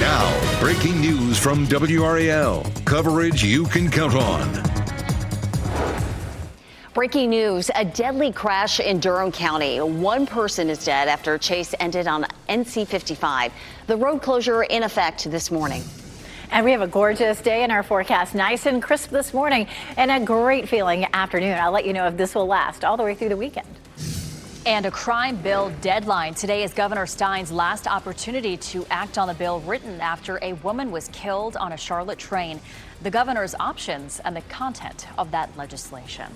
Now, breaking news from WRAL. Coverage you can count on. Breaking news, a deadly crash in Durham County. One person is dead after a chase ended on NC 55. The road closure in effect this morning. And we have a gorgeous day in our forecast. Nice and crisp this morning and a great feeling afternoon. I'll let you know if this will last all the way through the weekend. And a crime bill deadline. Today is Governor Stein's last opportunity to act on the bill written after a woman was killed on a Charlotte train. The governor's options and the content of that legislation.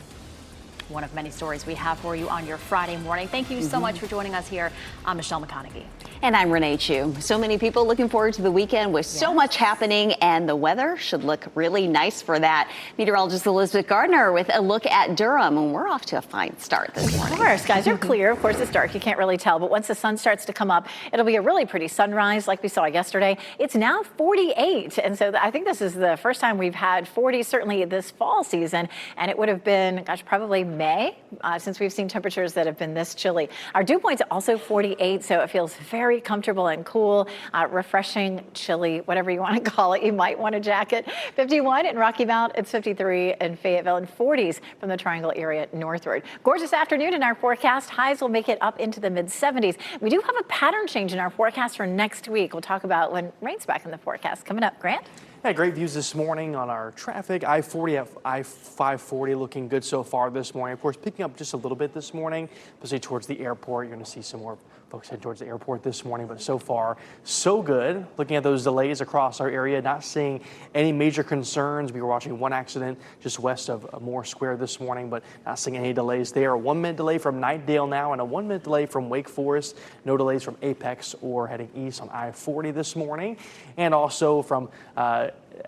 One of many stories we have for you on your Friday morning. Thank you so much for joining us here. I'm Michelle McConaughey. And I'm Renee Chu. So many people looking forward to the weekend with so much happening, and the weather should look really nice for that. Meteorologist Elizabeth Gardner with a look at Durham, and we're off to a fine start this morning. Of course, skies are clear. Of course, it's dark. You can't really tell. But once the sun starts to come up, it'll be a really pretty sunrise like we saw yesterday. It's now 48. And so I think this is the first time we've had 40, certainly this fall season. And it would have been, gosh, probably May since we've seen temperatures that have been this chilly. Our dew point's also 48, so it feels very comfortable and cool, refreshing, chilly, whatever you want to call it. You might want a jacket. 51 in Rocky Mount, it's 53 in Fayetteville, and 40s from the Triangle area northward. Gorgeous afternoon in our forecast. Highs will make it up into the mid-70s. We do have a pattern change in our forecast for next week. We'll talk about when rain's back in the forecast. Coming up, Grant? Yeah, great views this morning on our traffic. I-40 at I-540 looking good so far this morning. Of course, picking up just a little bit this morning, especially towards the airport. You're going to see some more folks head towards the airport this morning, but so far, so good. Looking at those delays across our area, not seeing any major concerns. We were watching one accident just west of Moore Square this morning, but not seeing any delays there. A 1 minute delay from Knightdale now and a 1 minute delay from Wake Forest. No delays from Apex or heading east on I-40 this morning. And also from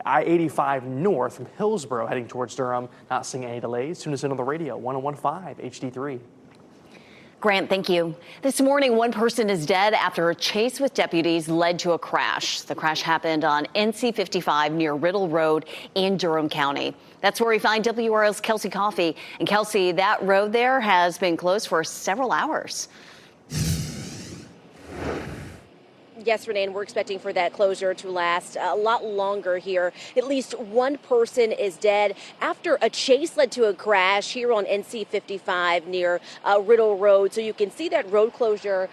I-85 north from Hillsborough heading towards Durham, not seeing any delays. Tune us in on the radio, 101.5 HD3. Grant, thank you. This morning, one person is dead after a chase with deputies led to a crash. The crash happened on NC 55 near Riddle Road in Durham County. That's where we find WRAL's Kelsey Coffey. And Kelsey, that road there has been closed for several hours. Yes, Renee, and we're expecting for that closure to last a lot longer here. At least one person is dead after a chase led to a crash here on NC 55 near Riddle Road. So you can see that road closure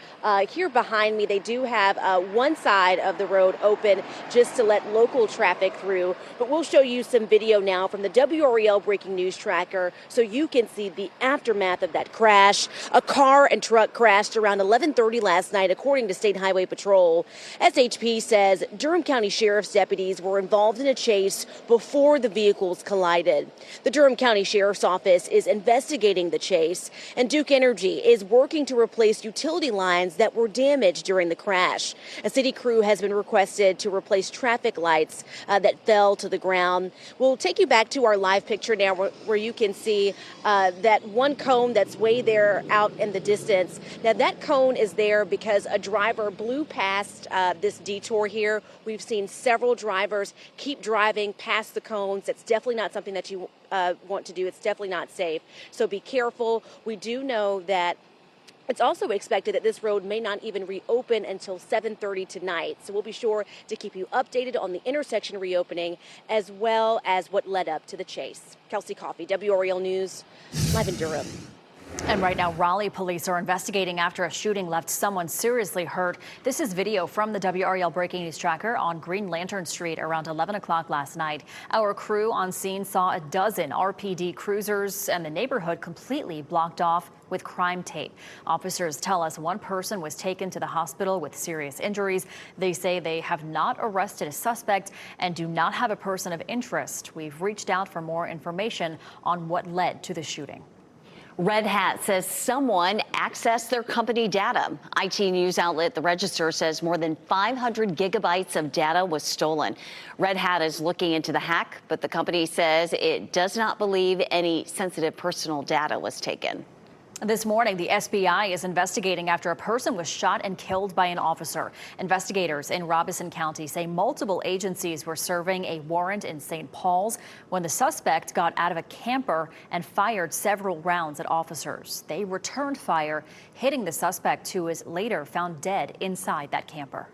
here behind me. They do have one side of the road open just to let local traffic through. But we'll show you some video now from the WRAL breaking news tracker so you can see the aftermath of that crash. A car and truck crashed around 11:30 last night, according to State Highway Patrol. SHP says Durham County Sheriff's deputies were involved in a chase before the vehicles collided. The Durham County Sheriff's Office is investigating the chase, and Duke Energy is working to replace utility lines that were damaged during the crash. A city crew has been requested to replace traffic lights that fell to the ground. We'll take you back to our live picture now where you can see that one cone that's way there out in the distance. Now that cone is there because a driver blew past this detour here. We've seen several drivers keep driving past the cones. That's definitely not something that you want to do. It's definitely not safe. So be careful. We do know that it's also expected that this road may not even reopen until 7:30 tonight. So we'll be sure to keep you updated on the intersection reopening as well as what led up to the chase. Kelsey Coffey, WRAL News, live in Durham. And right now, Raleigh police are investigating after a shooting left someone seriously hurt. This is video from the WRAL Breaking News Tracker on Green Lantern Street around 11 o'clock last night. Our crew on scene saw a dozen RPD cruisers and the neighborhood completely blocked off with crime tape. Officers tell us one person was taken to the hospital with serious injuries. They say they have not arrested a suspect and do not have a person of interest. We've reached out for more information on what led to the shooting. Red Hat says someone accessed their company data. IT news outlet The Register says more than 500 gigabytes of data was stolen. Red Hat is looking into the hack, but the company says it does not believe any sensitive personal data was taken. This morning, the SBI is investigating after a person was shot and killed by an officer. Investigators in Robeson County say multiple agencies were serving a warrant in St. Paul's when the suspect got out of a camper and fired several rounds at officers. They returned fire, hitting the suspect, who was later found dead inside that camper.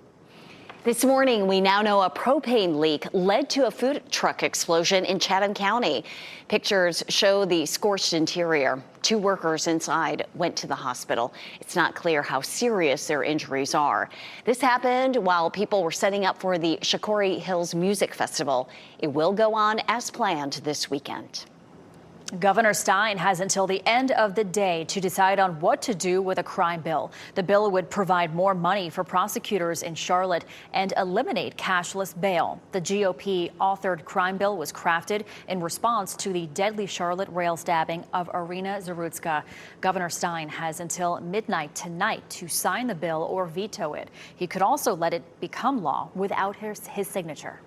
This morning, we now know a propane leak led to a food truck explosion in Chatham County. Pictures show the scorched interior. 2 workers inside went to the hospital. It's not clear how serious their injuries are. This happened while people were setting up for the Shikori Hills Music Festival. It will go on as planned this weekend. Governor Stein has until the end of the day to decide on what to do with a crime bill. The bill would provide more money for prosecutors in Charlotte and eliminate cashless bail. The GOP-authored crime bill was crafted in response to the deadly Charlotte rail stabbing of Irina Zarutska. Governor Stein has until midnight tonight to sign the bill or veto it. He could also let it become law without his signature.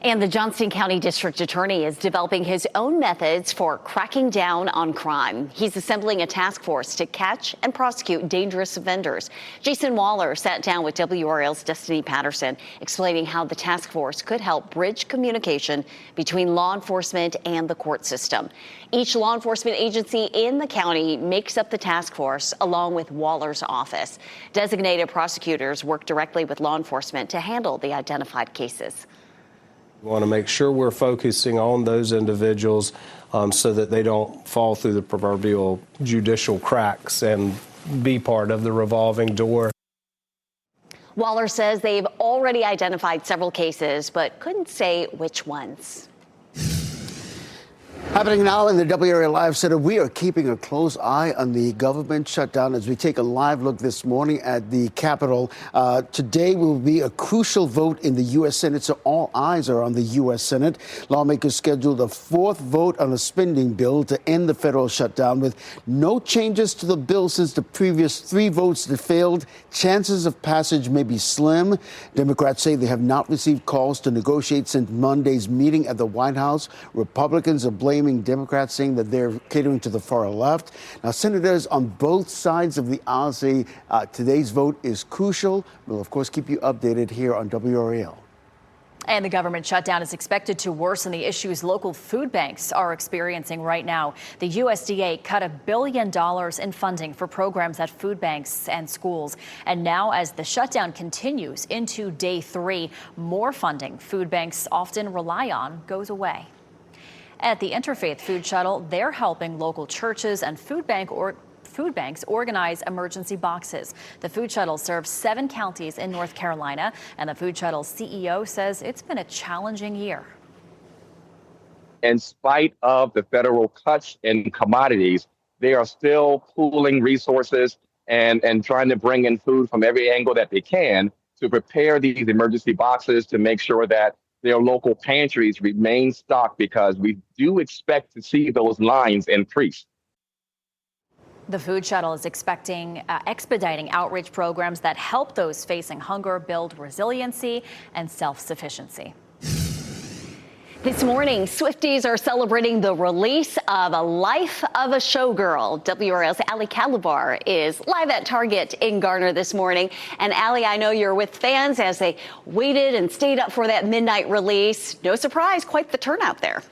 And the Johnston County District Attorney is developing his own methods for cracking down on crime. He's assembling a task force to catch and prosecute dangerous offenders. Jason Waller sat down with WRAL's Destiny Patterson, explaining how the task force could help bridge communication between law enforcement and the court system. Each law enforcement agency in the county makes up the task force, along with Waller's office. Designated prosecutors work directly with law enforcement to handle the identified cases. We want to make sure we're focusing on those individuals so that they don't fall through the proverbial judicial cracks and be part of the revolving door. Waller says they've already identified several cases, but couldn't say which ones. Happening now in the WRAL Live Center, we are keeping a close eye on the government shutdown as we take a live look this morning at the Capitol. Today will be a crucial vote in the U.S. Senate, so all eyes are on the U.S. Senate. Lawmakers scheduled a 4th vote on a spending bill to end the federal shutdown with no changes to the bill since the previous 3 votes that failed. Chances of passage may be slim. Democrats say they have not received calls to negotiate since Monday's meeting at the White House. Republicans are blaming Democrats, saying that they're catering to the far left. Now, senators on both sides of the aisle say today's vote is crucial. We'll, of course, keep you updated here on WRAL. And the government shutdown is expected to worsen the issues local food banks are experiencing right now. The USDA cut $1 billion in funding for programs at food banks and schools. And now, as the shutdown continues into day 3, more funding food banks often rely on goes away. At the Interfaith Food Shuttle, they're helping local churches and food banks organize emergency boxes. The food shuttle serves 7 counties in North Carolina, and the food shuttle's CEO says it's been a challenging year. In spite of the federal cuts in commodities, they are still pooling resources and trying to bring in food from every angle that they can to prepare these emergency boxes to make sure that their local pantries remain stocked, because we do expect to see those lines increase. The food shuttle is expecting expediting outreach programs that help those facing hunger build resiliency and self-sufficiency. This morning, Swifties are celebrating the release of A Life of a Showgirl. WRAL's Ali Calabar is live at Target in Garner this morning. And Ali, I know you're with fans as they waited and stayed up for that midnight release. No surprise, quite the turnout there.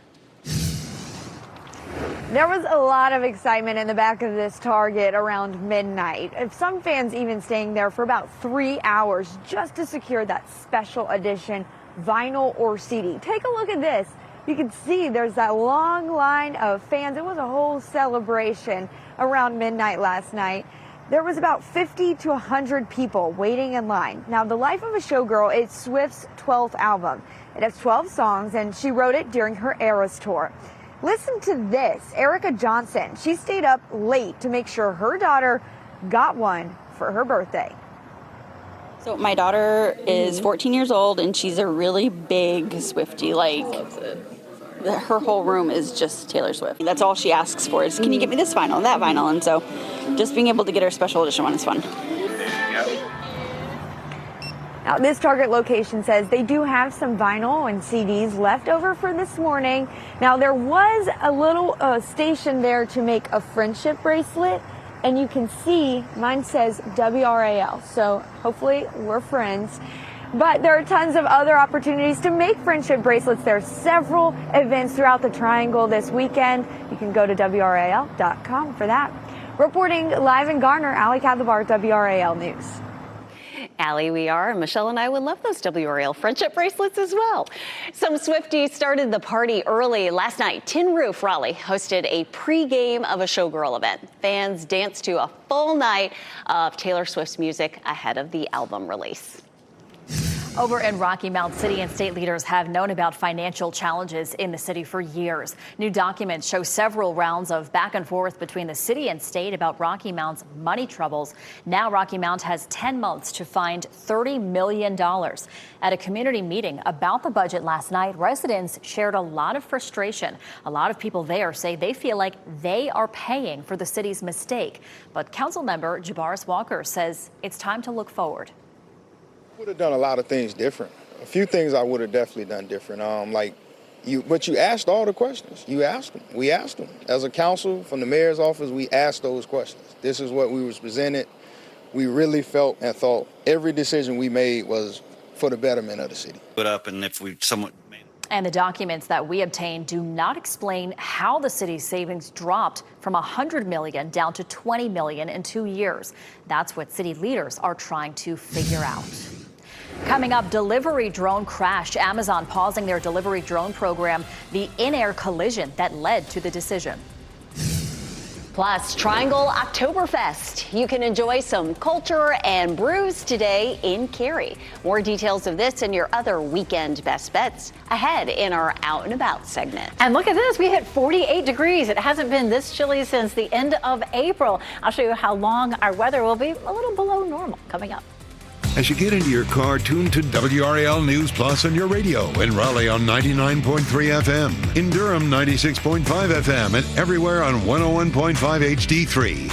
There was a lot of excitement in the back of this Target around midnight. Some fans even staying there for about 3 hours just to secure that special edition vinyl or CD. Take a look at this. You can see there's that long line of fans. It was a whole celebration around midnight last night. There was about 50 to 100 people waiting in line. Now, The Life of a Showgirl is Swift's 12th album. It has 12 songs, and she wrote it during her Eras tour. Listen to this. Erica Johnson, she stayed up late to make sure her daughter got one for her birthday. So my daughter is 14 years old, and she's a really big Swiftie. Like, her whole room is just Taylor Swift. That's all she asks for is, can you get me this vinyl and that vinyl? And so just being able to get her special edition one is fun. Now, this Target location says they do have some vinyl and CDs left over for this morning. Now, there was a little station there to make a friendship bracelet. And you can see mine says WRAL, so hopefully we're friends. But there are tons of other opportunities to make friendship bracelets. There are several events throughout the Triangle this weekend. You can go to WRAL.com for that. Reporting live in Garner, Ali Calabar, WRAL News. Allie, we are. And Michelle and I would love those WRAL friendship bracelets as well. Some Swifties started the party early last night. Tin Roof Raleigh hosted a pregame of a Showgirl event. Fans danced to a full night of Taylor Swift's music ahead of the album release. Over in Rocky Mount, city and state leaders have known about financial challenges in the city for years. New documents show several rounds of back and forth between the city and state about Rocky Mount's money troubles. Now Rocky Mount has 10 months to find $30 million. At a community meeting about the budget last night, residents shared a lot of frustration. A lot of people there say they feel like they are paying for the city's mistake. But council member Jabaris Walker says it's time to look forward. Would have done a lot of things different. A few things I would have definitely done different. But you asked all the questions. You asked them. We asked them. As a council, from the mayor's office, we asked those questions. This is what we was presented. We really felt and thought every decision we made was for the betterment of the city. And the documents that we obtained do not explain how the city's savings dropped from $100 million down to $20 million in 2 years. That's what city leaders are trying to figure out. Coming up, delivery drone crash. Amazon pausing their delivery drone program. The in-air collision that led to the decision. Plus, Triangle Oktoberfest. You can enjoy some culture and brews today in Cary. More details of this and your other weekend best bets ahead in our Out and About segment. And look at this. We hit 48 degrees. It hasn't been this chilly since the end of April. I'll show you how long our weather will be a little below normal coming up. As you get into your car, tune to WRAL News Plus on your radio. In Raleigh on 99.3 FM. In Durham, 96.5 FM. And everywhere on 101.5 HD3.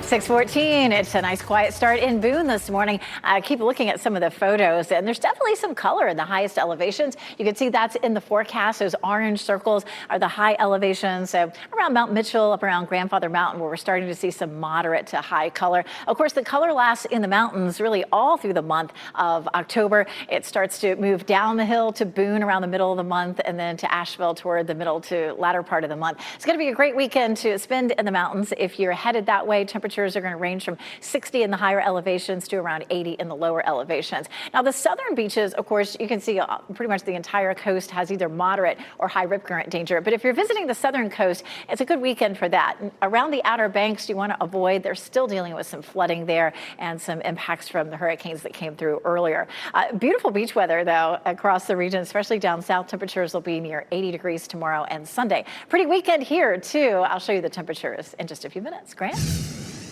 6:14. It's a nice quiet start in Boone this morning. Keep looking at some of the photos, and there's definitely some color in the highest elevations. You can see that's in the forecast. Those orange circles are the high elevations. So around Mount Mitchell, up around Grandfather Mountain, where we're starting to see some moderate to high color. Of course, the color lasts in the mountains really all through the month of October. It starts to move down the hill to Boone around the middle of the month, and then to Asheville toward the middle to latter part of the month. It's going to be a great weekend to spend in the mountains. If you're headed that way, temperatures are going to range from 60 in the higher elevations to around 80 in the lower elevations. Now, the southern beaches, of course, you can see pretty much the entire coast has either moderate or high rip current danger. But if you're visiting the southern coast, it's a good weekend for that. Around the Outer Banks, you want to avoid. They're still dealing with some flooding there and some impacts from the hurricanes that came through earlier. Beautiful beach weather, though, across the region, especially down south. Temperatures will be near 80 degrees tomorrow and Sunday. Pretty weekend here, too. I'll show you the temperatures in just a few minutes. Grant?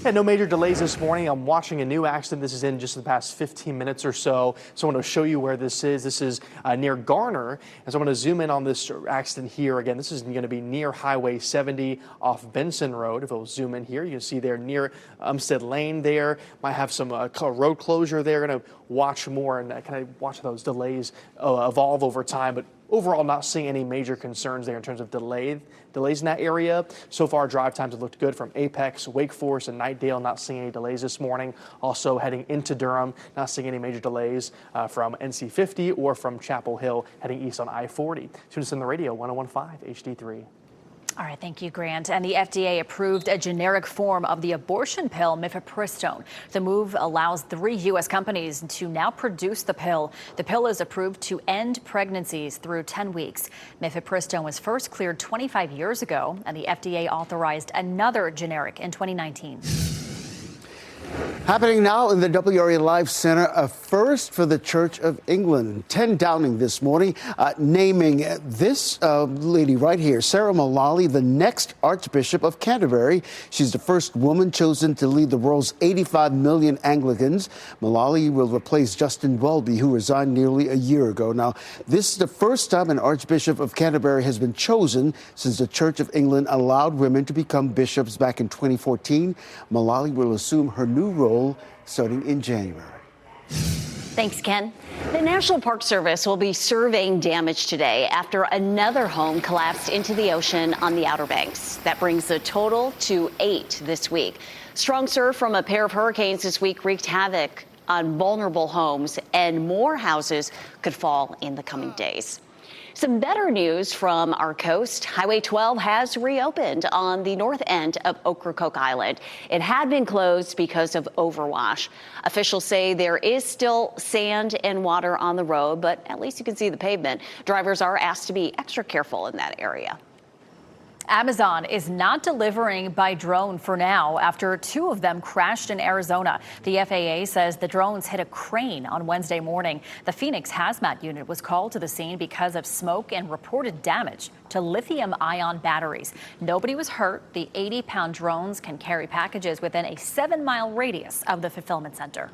Yeah, no major delays this morning. I'm watching a new accident. This is in just the past 15 minutes or so. So I want to show you where this is. This is near Garner. And so I'm going to zoom in on this accident here. Again, this is going to be near Highway 70 off Benson Road. If we'll zoom in here, you can see there near Umstead Lane there. Might have some road closure there. Going to watch more and kind of watch those delays evolve over time. But overall, not seeing any major concerns there in terms of delays in that area. So far, drive times have looked good from Apex, Wake Forest, and Knightdale. Not seeing any delays this morning. Also heading into Durham, not seeing any major delays from NC 50 or from Chapel Hill heading east on I-40. Tune us in the radio, 101.5 HD3. All right, thank you, Grant. And the FDA approved a generic form of the abortion pill, mifepristone. The move allows 3 U.S. companies to now produce the pill. The pill is approved to end pregnancies through 10 weeks. Mifepristone was first cleared 25 years ago, and the FDA authorized another generic in 2019. Happening now in the WRAL Live Center, a first for the Church of England. 10 Downing this morning, naming this lady right here, Sarah Mullally, the next Archbishop of Canterbury. She's the first woman chosen to lead the world's 85 million Anglicans. Mullally will replace Justin Welby, who resigned nearly a year ago. Now, this is the first time an Archbishop of Canterbury has been chosen since the Church of England allowed women to become bishops back in 2014. Mullally will assume her new role starting in January. Thanks, Ken. The National Park Service will be surveying damage today after another home collapsed into the ocean on the Outer Banks. That brings the total to 8 this week. Strong surf from a pair of hurricanes this week wreaked havoc on vulnerable homes, and more houses could fall in the coming days. Some better news from our coast. Highway 12 has reopened on the north end of Ocracoke Island. It had been closed because of overwash. Officials say there is still sand and water on the road, but at least you can see the pavement. Drivers are asked to be extra careful in that area. Amazon is not delivering by drone for now after 2 of them crashed in Arizona. The FAA says the drones hit a crane on Wednesday morning. The Phoenix hazmat unit was called to the scene because of smoke and reported damage to lithium-ion batteries. Nobody was hurt. The 80-pound drones can carry packages within a 7-mile radius of the fulfillment center.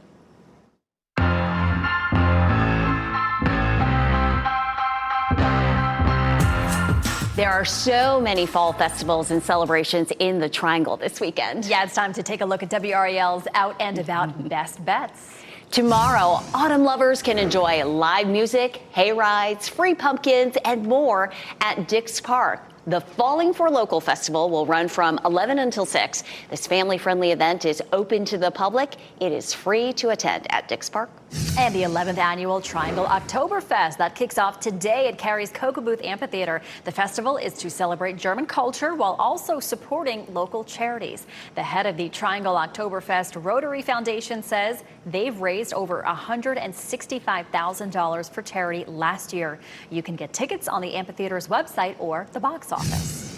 There are so many fall festivals and celebrations in the Triangle this weekend. Yeah, it's time to take a look at WRAL's Out and About Best Bets. Tomorrow, autumn lovers can enjoy live music, hay rides, free pumpkins, and more at Dix Park. The Falling for Local Festival will run from 11 until 6. This family-friendly event is open to the public. It is free to attend at Dix Park. And the 11th annual Triangle Oktoberfest that kicks off today at Cary's Cocoa Booth Amphitheater. The festival is to celebrate German culture while also supporting local charities. The head of the Triangle Oktoberfest Rotary Foundation says they've raised over $165,000 for charity last year. You can get tickets on the amphitheater's website or the box office.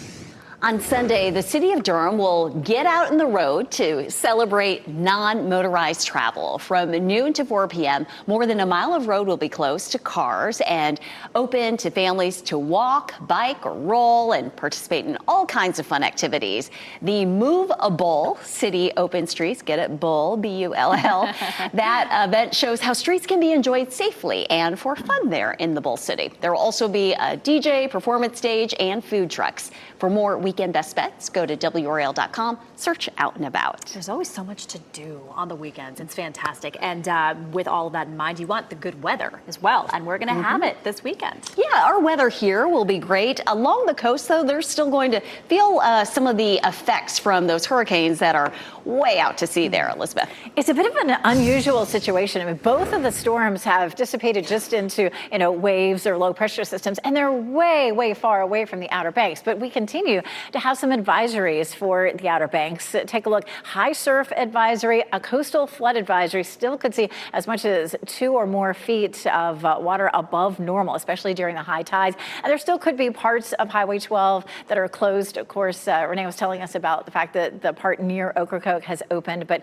On Sunday, the city of Durham will get out on the road to celebrate non-motorized travel. From noon to 4 p.m., more than a mile of road will be closed to cars and open to families to walk, bike, or roll and participate in all kinds of fun activities. The Move a Bull City Open Streets, get it, Bull, B-U-L-L. That event shows how streets can be enjoyed safely and for fun there in the Bull City. There will also be a DJ, performance stage, and food trucks. For more weekend best bets, go to WRAL.com, search Out and About. There's always so much to do on the weekends. It's fantastic. And with all of that in mind, you want the good weather as well. And we're going to have it this weekend. Yeah, our weather here will be great. Along the coast, though, they're still going to feel some of the effects from those hurricanes that are way out to sea there, Elizabeth. It's a bit of an unusual situation. I mean, both of the storms have dissipated just into, waves or low pressure systems, and they're way, way far away from the Outer Banks. But we continue to have some advisories for the Outer Banks. Take a look. High surf advisory, a coastal flood advisory. Still could see as much as 2 or more feet of water above normal, especially during the high tides. And there still could be parts of Highway 12 that are closed. Of course, Renee was telling us about the fact that the part near Ocracoke has opened. But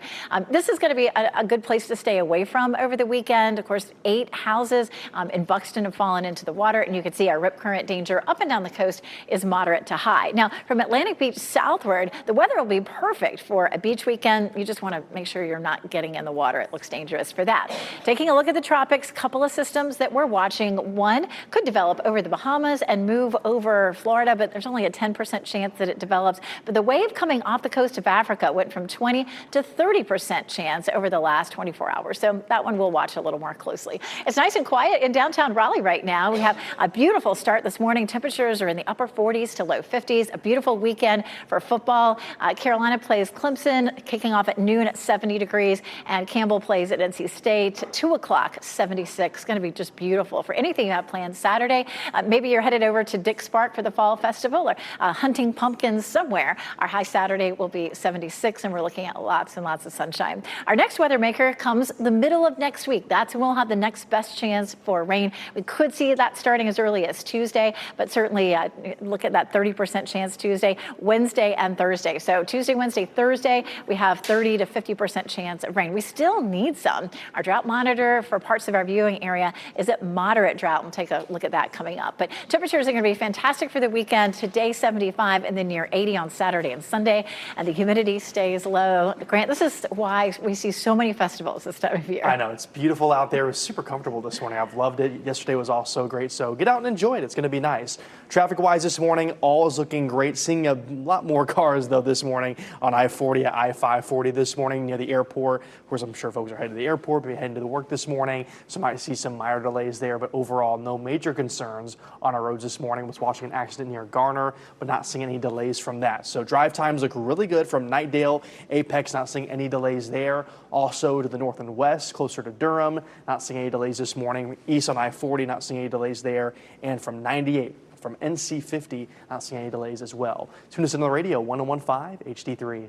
this is going to be a good place to stay away from over the weekend. Of course, 8 houses in Buxton have fallen into the water. And you can see our rip current danger up and down the coast is moderate to high. Now, from Atlantic Beach southward, the weather will be perfect for a beach weekend. You just want to make sure you're not getting in the water. It looks dangerous for that. Taking a look at the tropics, couple of systems that we're watching. One could develop over the Bahamas and move over Florida, but there's only a 10% chance that it develops. But the wave coming off the coast of Africa went from 20 to 30% chance over the last 24 hours. So that one we'll watch a little more closely. It's nice and quiet in downtown Raleigh right now. We have a beautiful start this morning. Temperatures are in the upper 40s to low 50s. A beautiful weekend for football. Carolina plays Clemson, kicking off at noon at 70 degrees, and Campbell plays at NC State, 2 o'clock, 76. Going to be just beautiful. For anything you have planned Saturday, maybe you're headed over to Dix Park for the Fall Festival or hunting pumpkins somewhere. Our high Saturday will be 76, and we're looking at lots and lots of sunshine. Our next weather maker comes the middle of next week. That's when we'll have the next best chance for rain. We could see that starting as early as Tuesday, but certainly look at that 30% chance Tuesday, Wednesday, and Thursday. So Tuesday, Wednesday, Thursday, we have 30 to 50% chance of rain. We still need some. Our drought monitor for parts of our viewing area is at moderate drought. We'll take a look at that coming up. But temperatures are going to be fantastic for the weekend. Today, 75 and then near 80 on Saturday and Sunday. And the humidity stays low. Grant, this is why we see so many festivals this time of year. I know. It's beautiful out there. It was super comfortable this morning. I've loved it. Yesterday was also great. So get out and enjoy it. It's going to be nice. Traffic-wise this morning, all is looking great. Seeing a lot more cars, though, this morning on I-40 at I-540 this morning near the airport. Of course, I'm sure folks are headed to the airport, but heading to the work this morning. So might see some minor delays there, but overall, no major concerns on our roads this morning. Was watching an accident near Garner, but not seeing any delays from that. So drive times look really good from Knightdale Apex, not seeing any delays there. Also to the north and west, closer to Durham, not seeing any delays this morning. East on I-40, not seeing any delays there. And from 98, from NC 50, not seeing any delays as well. Tune us in on the radio, 101.5 HD3.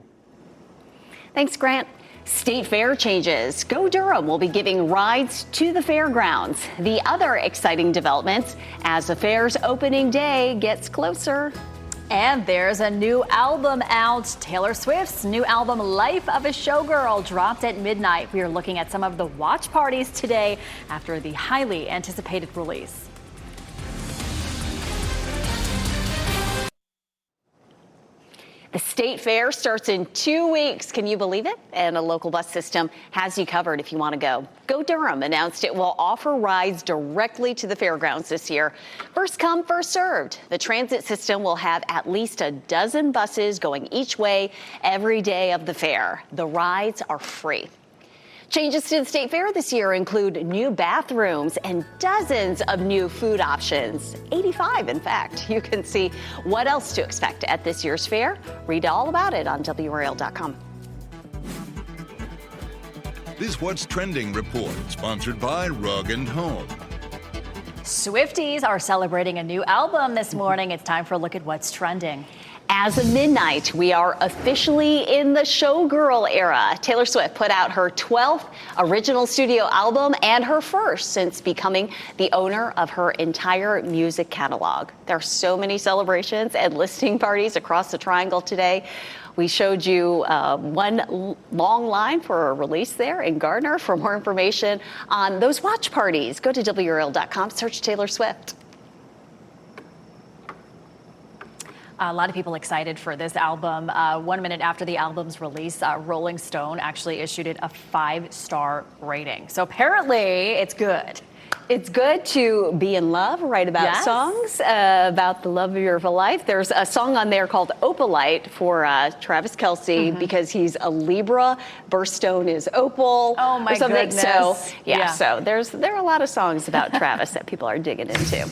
Thanks, Grant. State fair changes. Go Durham will be giving rides to the fairgrounds. The other exciting developments as the fair's opening day gets closer. And there's a new album out. Taylor Swift's new album, Life of a Showgirl, dropped at midnight. We are looking at some of the watch parties today after the highly anticipated release. The state fair starts in 2 weeks. Can you believe it? And a local bus system has you covered if you want to go. Go Durham announced it will offer rides directly to the fairgrounds this year. First come, first served. The transit system will have at least a dozen buses going each way every day of the fair. The rides are free. Changes to the state fair this year include new bathrooms and dozens of new food options. 85, in fact. You can see what else to expect at this year's fair. Read all about it on WRAL.com. This What's Trending report, sponsored by Rug & Home. Swifties are celebrating a new album this morning. It's time for a look at what's trending. As of midnight, we are officially in the showgirl era. Taylor Swift put out her 12th original studio album and her first since becoming the owner of her entire music catalog. There are so many celebrations and listening parties across the Triangle today. We showed you one long line for a release there in Gardner. For more information on those watch parties, go to WRAL.com, search Taylor Swift. A lot of people excited for this album. 1 minute after the album's release, Rolling Stone actually issued it a 5-star rating. So apparently it's good. It's good to be in love, write about songs, about the love of your life. There's a song on there called Opalite for Travis Kelce because he's a Libra. Birthstone is opal. Oh my goodness. So so there are a lot of songs about Travis that people are digging into.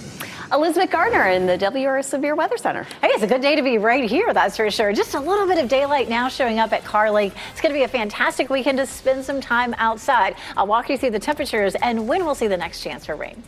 Elizabeth Gardner in the WRAL Severe Weather Center. Hey, it's a good day to be right here, that's for sure. Just a little bit of daylight now showing up at Carr Lake. It's going to be a fantastic weekend to spend some time outside. I'll walk you through the temperatures and when we'll see the next chance for rain.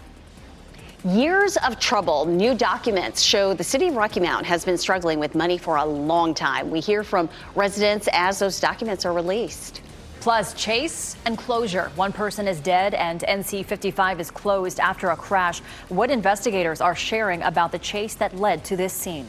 Years of trouble. New documents show the city of Rocky Mount has been struggling with money for a long time. We hear from residents as those documents are released. Plus, chase and closure. One person is dead and NC 55 is closed after a crash. What investigators are sharing about the chase that led to this scene.